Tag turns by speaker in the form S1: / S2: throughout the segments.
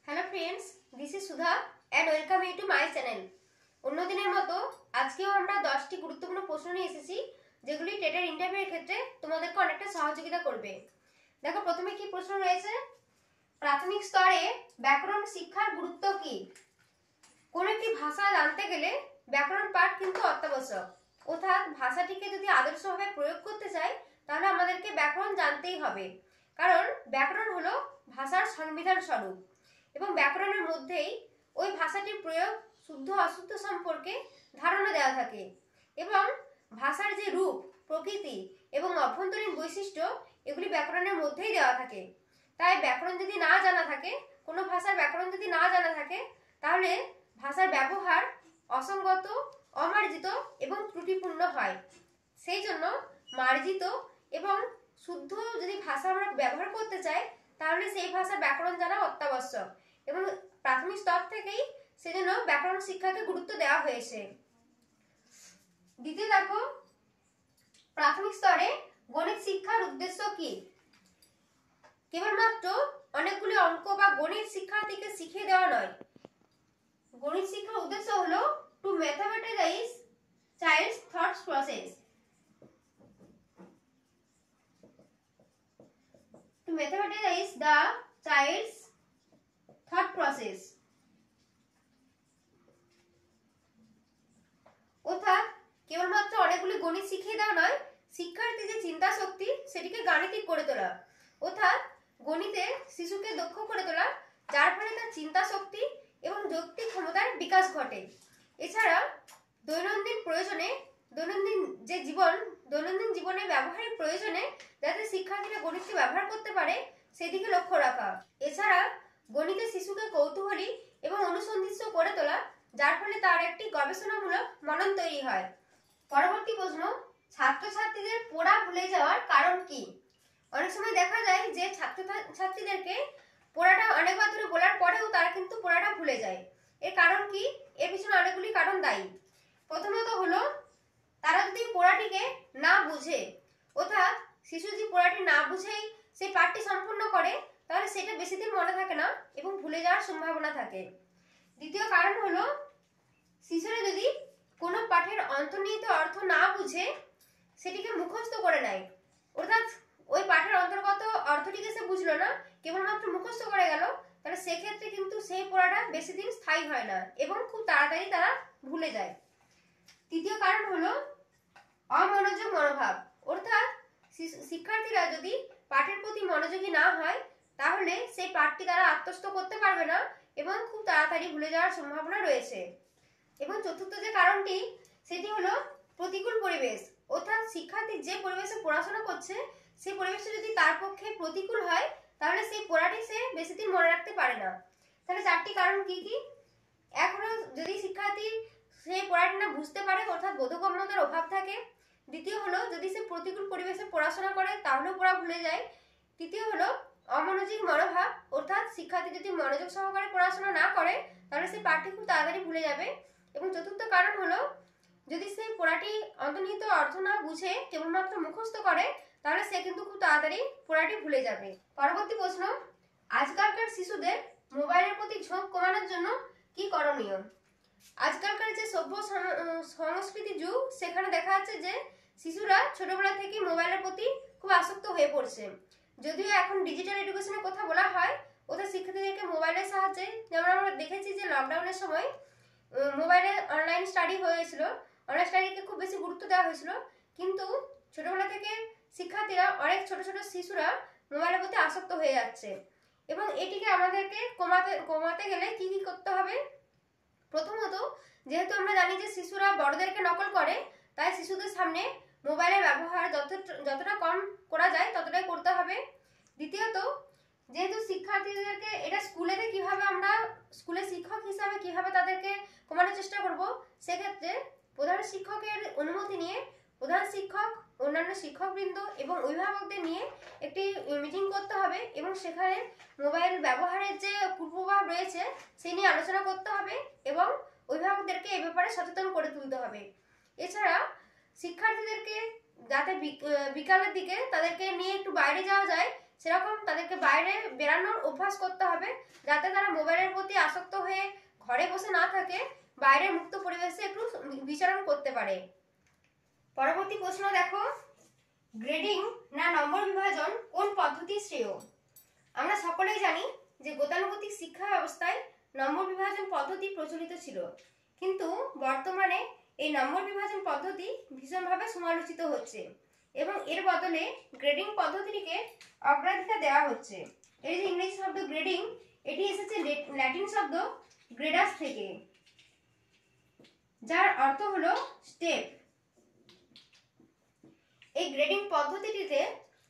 S1: Hello friends, this is Sudha and welcome you to my channel. অন্য দিনের মতো আজকেও আমরা 10টি গুরুত্বপূর্ণ প্রশ্ন নিয়ে এসেছি, যেগুলি টেটের ইন্টারভিউয়ের ক্ষেত্রে তোমাদেরকে অনেকটা সহযোগিতা করবে। দেখো, প্রথমে কি প্রশ্ন রয়েছে, প্রাথমিক স্তরে ব্যাকরণ শিক্ষার গুরুত্ব কি? কোন একটি ভাষা জানতে গেলে ব্যাকরণ পাঠ কিন্তু অত্যাবশ্যক। অর্থাৎ ভাষাটিকে যদি আদর্শভাবে প্রয়োগ করতে চাই, তাহলে আমাদেরকে ব্যাকরণ জানতেই হবে। কারণ ব্যাকরণ হলো ভাষার সংবিধান স্বরূপ, এবং ব্যাকরণের মধ্যেই ওই ভাষাটির প্রয়োগ শুদ্ধ অশুদ্ধ সম্পর্কে ধারণা দেওয়া থাকে, এবং ভাষার যে রূপ, প্রকৃতি এবং অভ্যন্তরীণ বৈশিষ্ট্য, এগুলি ব্যাকরণের মধ্যেই দেওয়া থাকে। তাই ব্যাকরণ যদি না জানা থাকে, কোনো ভাষার ব্যাকরণ যদি না জানা থাকে, তাহলে ভাষার ব্যবহার অসঙ্গত, অমার্জিত এবং ত্রুটিপূর্ণ হয়। সেই জন্য মার্জিত এবং শুদ্ধ যদি ভাষা আমরা ব্যবহার করতে চাই, তাহলে সেই ভাষার ব্যাকরণ জানা অত্যাবশ্যক, এবং প্রাথমিক স্তর থেকেই সেজন্য ব্যাকরণ শিক্ষাকে গুরুত্ব দেওয়া হয়েছে। দ্বিতীয় দেখো, প্রাথমিক স্তরে গণিত শিক্ষার উদ্দেশ্য কি? কেবলমাত্র অনেকগুলি অঙ্ক বা গণিত শিক্ষার্থীকে শিখিয়ে দেওয়া নয়। গণিত শিক্ষার উদ্দেশ্য হলো to mathematize childs thoughts process. To mathematize the child's thought process. অর্থাৎ কেবলমাত্র অনেকগুলি গণিত শিখিয়ে দেওয়া নয়, শিক্ষার্থী যে চিন্তা শক্তি সেটিকে গাণিতিক করে তোলা। অর্থাৎ গণিতে শিশুকে দক্ষ করে তোলা, যার ফলে তার চিন্তা শক্তি এবং যৌক্তিক ক্ষমতার বিকাশ ঘটে। এছাড়া দৈনন্দিন প্রয়োজনে, দৈনন্দিন জীবনে ব্যবহারিক প্রয়োজনে যাতে শিক্ষার্থীরা গণিতকে ব্যবহার করতে পারে, সেদিকে লক্ষ্য রাখা। এছাড়া গণিতে শিশুকে কৌতূহলী এবং অনুসন্ধিৎসু করে তোলা, যার ফলে তার একটি গবেষণামূলক মনন তৈরি হয়। পরবর্তী প্রশ্ন, ছাত্রছাত্রীদের পড়া ভুলে যাওয়ার কারণ কি? অনেক সময় দেখা যায় যে ছাত্রছাত্রীদেরকে পড়াটা অনেকবার ধরে বলার পরেও তারা কিন্তু পড়াটা ভুলে যায়। এর কারণ কি? এর পিছনে অনেকগুলি কারণ দায়ী। প্রথমত হলো, তারা যদি পড়াটিকে না বুঝে, অর্থাৎ শিশু যদি পড়াটি না বুঝেই সেই পাঠটি সম্পূর্ণ করে, তাহলে সেটা বেশি দিন মনে থাকে না এবং ভুলে যাওয়ার সম্ভাবনা থাকে। দ্বিতীয় কারণ হলো, শিশুরা যদি কোনো পাঠের অন্তর্নিহিত অর্থ না বুঝে সেটিকে মুখস্থ করে নেয়, অর্থাৎ ওই পাঠের অন্তর্গত অর্থটিকে সে বুঝলো না, কেবলমাত্র মুখস্থ করে গেল, তাহলে সেক্ষেত্রে কিন্তু সেই পড়াটা বেশি দিন স্থায়ী হয় না এবং খুব তাড়াতাড়ি তারা ভুলে যায়। তৃতীয় কারণ হলো অমনোযোগ মনোভাব, অর্থাৎ শিক্ষার্থীরা যদি পাঠের প্রতি মনোযোগী না হয়, তাহলে সেই পাঠটি তারা আত্মস্থ করতে পারবে না এবং খুব তাড়াতাড়ি ভুলে যাওয়ার সম্ভাবনা রয়েছে। এবং চতুর্থ যে কারণটি, সেটি হলো প্রতিকূল পরিবেশ, অর্থাৎ শিক্ষার্থী যে পরিবেশে পড়াশোনা করছে, সেই পরিবেশটা যদি তার পক্ষে প্রতিকূল হয়, তাহলে সেই পড়াটি সে বেশি দিন মনে রাখতে পারে না। তাহলে চারটি কারণ কি কি? এক হলো, যদি শিক্ষার্থী সেই পড়াটি না বুঝতে পারে, অর্থাৎ বোধগম্যতার অভাব থাকে। দ্বিতীয় হলো, যদি সে প্রতিকূল পরিবেশে পড়াশোনা করে তাহলেও পড়া ভুলে যায়। তৃতীয় হলো অমনোযোগী মনোভাব, অর্থাৎ শিক্ষার্থী যদি মনোযোগ সহকারে পড়াশোনা না করে, তাহলে সে পাঠটি খুব তাড়াতাড়ি ভুলে যাবে। এবং চতুর্থ কারণ হলো, যদি সে পড়াটি অন্তর্নিহিত অর্থ না বুঝে কেবলমাত্র মুখস্থ করে, তাহলে সে কিন্তু খুব তাড়াতাড়ি পড়াটি ভুলে যাবে। পরবর্তী প্রশ্ন, আজকালকার শিশুদের মোবাইলের প্রতি ঝোঁক কমানোর জন্য কি করণীয়? আজকালকার যে সভ্য সংস্কৃতি যুগ, সেখানে দেখা যাচ্ছে যে শিশুরা ছোটবেলা থেকে মোবাইলের প্রতি খুব আসক্ত হয়ে পড়ছে। যদিও এখন ডিজিটাল এডুকেশনের কথা বলা হয়, ওদের শিক্ষার্থীদেরকে মোবাইলের সাহায্যে, যেমন আমরা দেখেছি যে লকডাউনের সময় মোবাইলে অনলাইন স্টাডি হয়েছিল, অনলাইন স্টাডিকে খুব বেশি গুরুত্ব দেওয়া হয়েছিল, কিন্তু ছোটবেলা থেকে শিক্ষার্থীরা, অনেক ছোট ছোট শিশুরা মোবাইলের প্রতি আসক্ত হয়ে যাচ্ছে। এবং এটিকে আমাদেরকে কমাতে গেলে কি কি করতে হবে? প্রথমত, যেহেতু আমরা জানি যে শিশুরা বড়দেরকে নকল করে, তাই শিশুদের সামনে মোবাইলের ব্যবহার যতটা কম করা যায় ততটাই করতে হবে। দ্বিতীয়ত, যেহেতু শিক্ষার্থীদেরকে এটা স্কুলেতে কিভাবে আমরা স্কুলের শিক্ষক হিসাবে কিভাবে তাদেরকে কমানোর চেষ্টা করব, সেক্ষেত্রে প্রধান শিক্ষকের অনুমতি নিয়ে প্রধান শিক্ষক, অন্যান্য শিক্ষকবৃন্দ এবং অভিভাবকদের নিয়ে একটি মিটিং করতে হবে, এবং সেখানে মোবাইল ব্যবহারের যে কুপ্রভাব রয়েছে সেই নিয়ে আলোচনা করতে হবে এবং অভিভাবকদেরকে এ ব্যাপারে সচেতন করে তুলতে হবে। এছাড়া শিক্ষার্থীদেরকে যাতে বিকালের দিকে তাদেরকে নিয়ে একটু বাইরে যাওয়া যায়, সেরকম তাদেরকে বাইরে বেরানোর অভ্যাস করতে হবে, যাতে তারা মোবাইলের প্রতি আসক্ত হয়ে ঘরে বসে না থাকে, বাইরে মুক্ত পরিবেশে একটু বিচরণ করতে পারে। পরবর্তী প্রশ্ন দেখো, গ্রেডিং না নম্বর বিভাজন কোন পদ্ধতি শ্রেয়? আমরা সকলেই জানি যে গতানুগতিক শিক্ষা ব্যবস্থায় নম্বর বিভাজন পদ্ধতি প্রচলিত ছিল, কিন্তু বর্তমানে এই নম্বর বিভাজন পদ্ধতি ভীষণভাবে সমালোচিত হচ্ছে এবং এর বদলে গ্রেডিং পদ্ধতিটিকে অগ্রাধিকার দেওয়া হচ্ছে। এই যে ইংরেজি শব্দ গ্রেডিং, এটি এসেছে ল্যাটিন শব্দ গ্রেডাস থেকে, যার অর্থ হলো স্টেপ। এই গ্রেডিং পদ্ধতিটিতে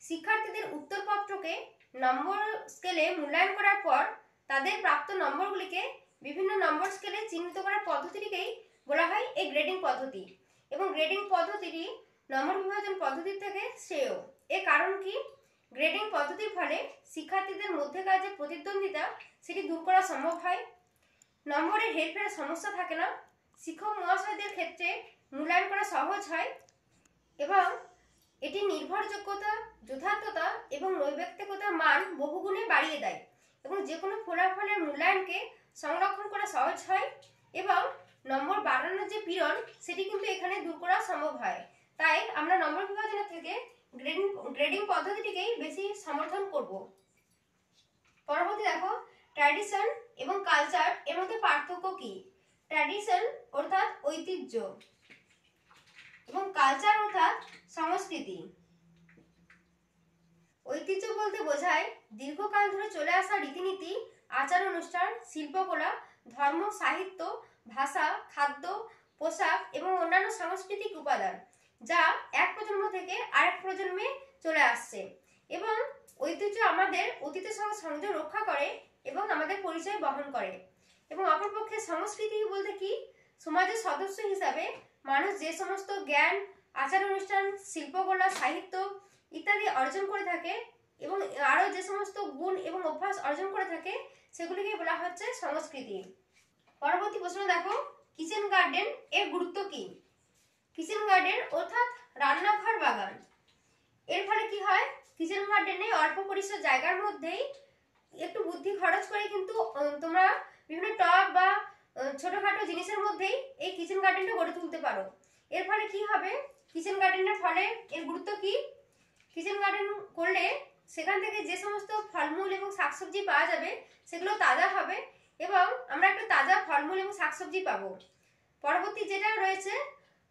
S1: শিক্ষার্থীদের উত্তরপত্রকে নম্বর স্কেলে মূল্যায়ন করার পর তাদের প্রাপ্ত নম্বরগুলিকে বিভিন্ন নম্বর স্কেলে চিহ্নিত করার পদ্ধতিটিকেই বলা হয় এই গ্রেডিং পদ্ধতি। এবং গ্রেডিং পদ্ধতিটি নম্বর বিভাজন পদ্ধতির থেকে শ্রেয়। এর কারণ কি? গ্রেডিং পদ্ধতির ফলে শিক্ষার্থীদের মধ্যেকার যে প্রতিদ্বন্দ্বিতা সেটি দূর করা সম্ভব হয়, নম্বরের হেরফেরের সমস্যা থাকে না, শিক্ষক মহাশয়দের ক্ষেত্রে মূল্যায়ন করা সহজ হয় এবং এটি নির্ভরযোগ্যতা, যথার্থতা এবং নৈর্ব্যক্তিকতার মান বহুগুণে বাড়িয়ে দেয় এবং যে কোনো ফলাফলের মূল্যায়নকে সংরক্ষণ করা সহজ হয় এবং নম্বর বাড়ানোর যে পীড়ন সেটি কিন্তু এখানে দূর করা সম্ভব হয়। তাই আমরা নম্বর বিভাজনের থেকে গ্রেডিং পদ্ধতিটিকেই বেশি সমর্থন করব। পরবর্তী দেখো, ট্র্যাডিশন এবং কালচার এর মধ্যে পার্থক্য কি? ট্র্যাডিশন অর্থাৎ ঐতিহ্য এবং কালচার অর্থাৎ সংস্কৃতি। ঐতিহ্য বলতে বোঝায় দীর্ঘকাল ধরে চলে আসা রীতিনীতি, আচার অনুষ্ঠান, শিল্পকলা, ধর্ম, সাহিত্য, ভাষা, খাদ্য, পোশাক এবং অন্যান্য সাংস্কৃতিক উপাদান, যা এক প্রজন্ম থেকে আরেক প্রজন্মে চলে আসছে এবং ঐতিহ্য আমাদের অতীতের সঙ্গে সংযোগ রক্ষা করে এবং আমাদের পরিচয় বহন করে। এবং অপরপক্ষে সংস্কৃতি বলতে কি? সমাজের সদস্য হিসাবে মানুষ যে সমস্ত জ্ঞান, আচার অনুষ্ঠান, শিল্পকলা, সাহিত্য ইত্যাদি অর্জন করে থাকে এবং আরো যে সমস্ত গুণ এবং অভ্যাস অর্জন করে থাকে সেগুলিকে বলা হচ্ছে সংস্কৃতি। পরবর্তী প্রশ্ন দেখো, কিচেন গার্ডেন এর গুরুত্ব কি? কিচেন গার্ডেন অর্থাৎ রান্নাঘর বাগান। এর ফলে কি হয়? কিচেন গার্ডেনে অল্প পরিসর জায়গার মধ্যেই একটু বুদ্ধি খরচ করে কিন্তু তোমরা বিভিন্ন টব বা ছোটখাটো জিনিসের মধ্যেই এই কিচেন গার্ডেনটা গড়ে তুলতে পারো। এর ফলে কি হবে? কিচেন গার্ডেনের ফলে এর গুরুত্ব কি? কিচেন গার্ডেন করলে সেখান থেকে যে সমস্ত ফলমূল এবং শাকসবজি পাওয়া যাবে সেগুলো তাজা হবে এবং আমরা একটা তাজা ফলমূল এবং শাকসবজি পাবো। পরবর্তী যেটা রয়েছে,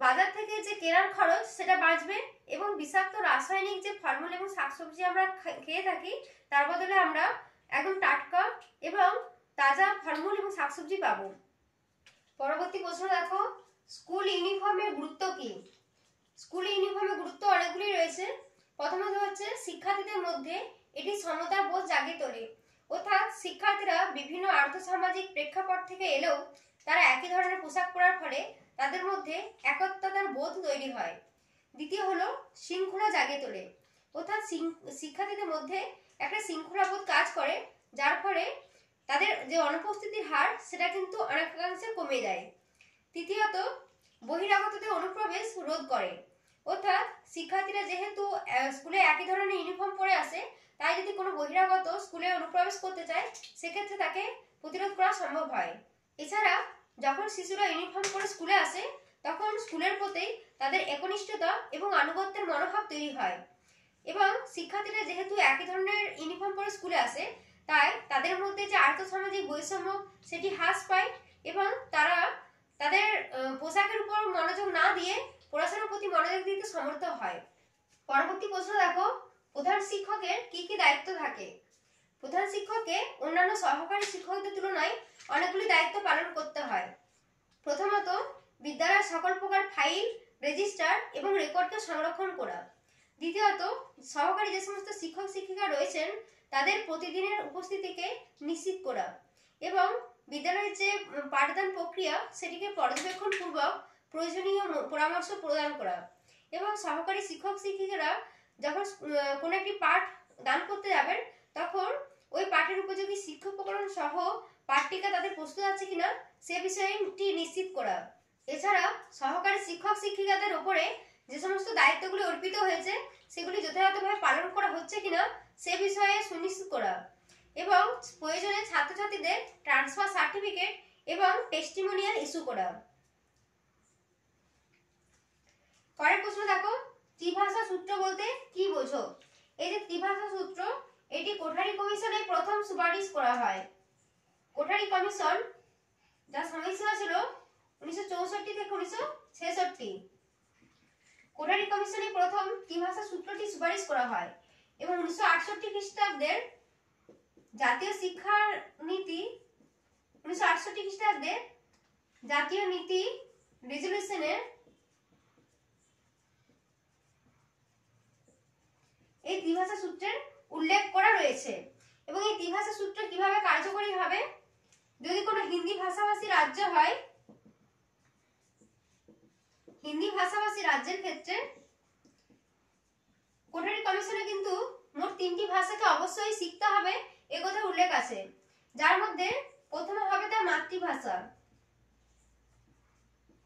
S1: বাজার থেকে যে কেনার খরচ সেটা বাঁচবে এবং বিষাক্ত রাসায়নিক যে ফলমূল এবং শাকসবজি আমরা খেয়ে থাকি তার বদলে আমরা একদম টাটকা এবং তাজা ফলমূল এবং শাকসবজি পাবো। পরবর্তী প্রশ্ন দেখো, স্কুল ইউনিফর্মের গুরুত্ব কি? স্কুল ইউনিফর্মের গুরুত্ব অনেকগুলি রয়েছে। প্রথমত হচ্ছে শিক্ষার্থীদের মধ্যে এটি সমতার বোধ জাগিয়ে তোলে, অর্থাৎ শিক্ষার্থীরা বিভিন্ন আর্থসামাজিক প্রেক্ষাপট থেকে এলেও তারা একই ধরনের পোশাক পরার ফলে তাদের মধ্যে একত্বতার বোধ তৈরি হয়। দ্বিতীয় হলো শৃঙ্খলা জাগিয়ে তোলে, অর্থাৎ শিক্ষার্থীদের মধ্যে একটা শৃঙ্খলা বোধ কাজ করে, যার ফলে তাদের যে অনুপস্থিতির হার সেটা কিন্তু অনেকাংশে কমে যায়। তৃতীয়ত বহিরাগতদের অনুপ্রবেশ রোধ করে, অর্থাৎ শিক্ষার্থীরা যেহেতু স্কুলে একই ধরনের ইউনিফর্ম পরে আসে, তাই যদি কোনো বহিরাগত স্কুলে অনুপ্রবেশ করতে চায় সেক্ষেত্রে তাকে প্রতিরোধ করা সম্ভব হয়। এছাড়া যখন শিশুরা ইউনিফর্ম পরে স্কুলে আসে তখন স্কুলের প্রতি তাদের একনিষ্ঠতা এবং আনুগত্যের মনোভাব তৈরি হয় এবং শিক্ষার্থীরা যেহেতু একই ধরনের ইউনিফর্ম পরে স্কুলে আসে তাই তাদের মধ্যে যে আর্থসামাজিক বৈষম্য সেটি হ্রাস পায় এবং তারা তাদের পোশাকের উপর মনোযোগ না দিয়ে পড়াশোনার প্রতি মনোযোগ দিতে সমর্থ হয়। পরবর্তী প্রশ্ন দেখো, প্রধান শিক্ষকের কি কি দায়িত্ব থাকে? প্রধান শিক্ষককে অন্যান্য সহকারী শিক্ষকদের তুলনায় অনেকগুলি দায়িত্ব পালন করতে হয়। প্রথমত বিদ্যালয়ের সকল প্রকার ফাইল, রেজিস্টার এবং রেকর্ডকে সংরক্ষণ করা। দ্বিতীয়ত সহকারী যে সমস্ত শিক্ষক শিক্ষিকা রয়েছেন তাদের প্রতিদিনের উপস্থিতিকে নিশ্চিত করা এবং বিদ্যালয়ের যে পাঠদান প্রক্রিয়া সেটিকে পর্যবেক্ষণ পূর্বক প্রয়োজনীয় পরামর্শ প্রদান করা এবং সহকারী শিক্ষক শিক্ষিকারা যখন কোনো একটি পাঠ দান করতে যাবেন তখন ওই পাঠের উপযোগী শিক্ষা উপকরণ সহ পাঠটিকা তাদের প্রস্তুত আছে কিনা সে বিষয়টি নিশ্চিত করা। এছাড়া সহকারী শিক্ষক শিক্ষিকাদের উপরে যে সমস্ত দায়িত্বগুলি অর্পিত হয়েছে সেগুলি যথাযথভাবে পালন করা হচ্ছে কিনা সে বিষয়ে সুনিশ্চিত করা এবং প্রয়োজনে ছাত্রছাত্রীদের ট্রান্সফার সার্টিফিকেট এবং টেস্টিমোনিয়াল ইস্যু করা। পরের প্রশ্ন দেখো, ত্রিভাষা সূত্র বলতে কি বোঝো? এই যে ত্রিভাষা সূত্র, এটি কোঠারি কমিশনে প্রথম সুপারিশ করা হয়। কোঠারি কমিশন, যার সময়সীমা ছিল 1964 থেকে 1966, কোঠারি কমিশনে প্রথম ত্রিভাষা সূত্রটি সুপারিশ করা হয় এবং 1968 খ্রিস্টাব্দের জাতীয় শিক্ষার নীতি 1968 খ্রিস্টাব্দের জাতীয় নীতি রেজলিউশনের এই ত্রিভাষা সূত্রের উল্লেখ করা রয়েছে। এবং এই ত্রিভাষা সূত্র কিভাবে কার্যকরী হবে? যদি কোনো হিন্দি ভাষাভাষী রাজ্য হয়, হিন্দি ভাষাভাষী রাজ্যের ক্ষেত্রে কোঠারি কমিশনে কিন্তু মোট 3টি ভাষাকে অবশ্যই শিখতে হবে এ কথা উল্লেখ আছে, যার মধ্যে প্রথমে হবে তার মাতৃভাষা।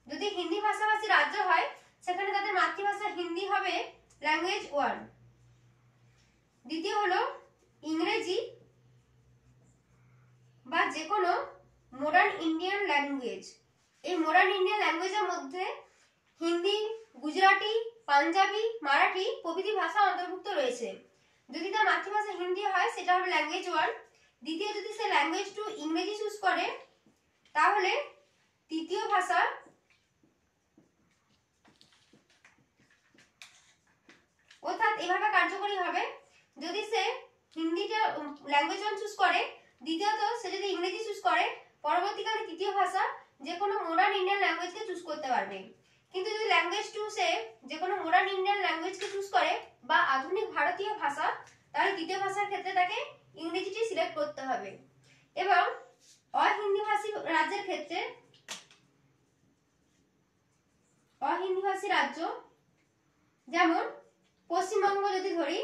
S1: যদি হিন্দি ভাষাভাষী রাজ্য হয় সেখানে তাদের মাতৃভাষা হিন্দি হবে ল্যাঙ্গুয়েজ 1। দ্বিতীয় হলো ইংরেজি বা যে কোনো মডার্ন ইন্ডিয়ান ল্যাঙ্গুয়েজ। এই মডার্ন ইন্ডিয়ান ল্যাঙ্গুয়েজের মধ্যে হিন্দি, গুজরাটি, পাঞ্জাবি, মারাঠি প্রভৃতি ভাষা অন্তর্ভুক্ত রয়েছে। যদি তার মাতৃভাষা হিন্দি হয় সেটা হবে ল্যাঙ্গুয়েজ 1। দ্বিতীয়, যদি সে ল্যাঙ্গুয়েজ 2 ইংরেজি চুজ করে তাহলে তৃতীয় ভাষা অর্থাৎ এভাবে কার্যকরী হবে, যদি সে হিন্দিটা ল্যাঙ্গুয়েজ 1 চুজ করে, দ্বিতীয়ত সে যদি ইংরেজি চুজ করে, পরবর্তীকালে তৃতীয় ভাষা যে কোনো মডার্ন ইন্ডিয়ান ল্যাঙ্গুয়েজকে চুজ করতে পারবে। কিন্তু যদি ল্যাঙ্গুয়েজ 2 সে যে কোনো মডার্ন ইন্ডিয়ান ল্যাঙ্গুয়েজকে চুজ করে বা আধুনিক ভারতীয় ভাষা, তাহলে তৃতীয় ভাষার ক্ষেত্রে তাকে ইংরেজিটি সিলেক্ট করতে হবে। এবং অহিন্দিভাষী রাজ্যের ক্ষেত্রে, অহিন্দিভাষী রাজ্য যেমন পশ্চিমবঙ্গ যদি ধরি,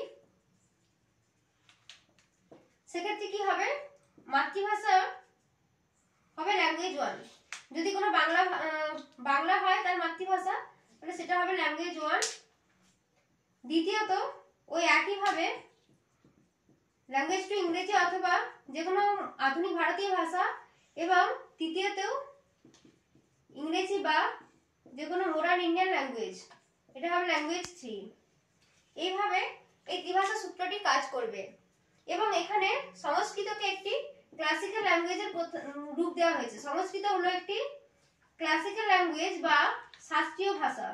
S1: সেক্ষেত্রে কি হবে? মাতৃভাষা হবে ল্যাঙ্গুয়েজ 1। যদি কোনো বাংলা হয় তার মাতৃভাষা, তাহলে সেটা হবে ল্যাঙ্গুয়েজ 1। দ্বিতীয়ত ওই একইভাবে ল্যাঙ্গুয়েজ 2 ইংরেজি অথবা যে কোনো আধুনিক ভারতীয় ভাষা, এবং তৃতীয়তেও ইংরেজি বা যে কোনো মডার্ন ইন্ডিয়ান ল্যাঙ্গুয়েজ, এটা হবে ল্যাঙ্গুয়েজ 3। এইভাবে এই ত্রিভাষা সূত্রটি কাজ করবে। এবং এখানে সংস্কৃতকে একটি ক্লাসিক্যাল ল্যাঙ্গুয়েজের রূপ দেওয়া হয়েছে। সংস্কৃত হলো একটি ক্লাসিক্যাল ল্যাঙ্গুয়েজ বা শাস্ত্রীয় ভাষা।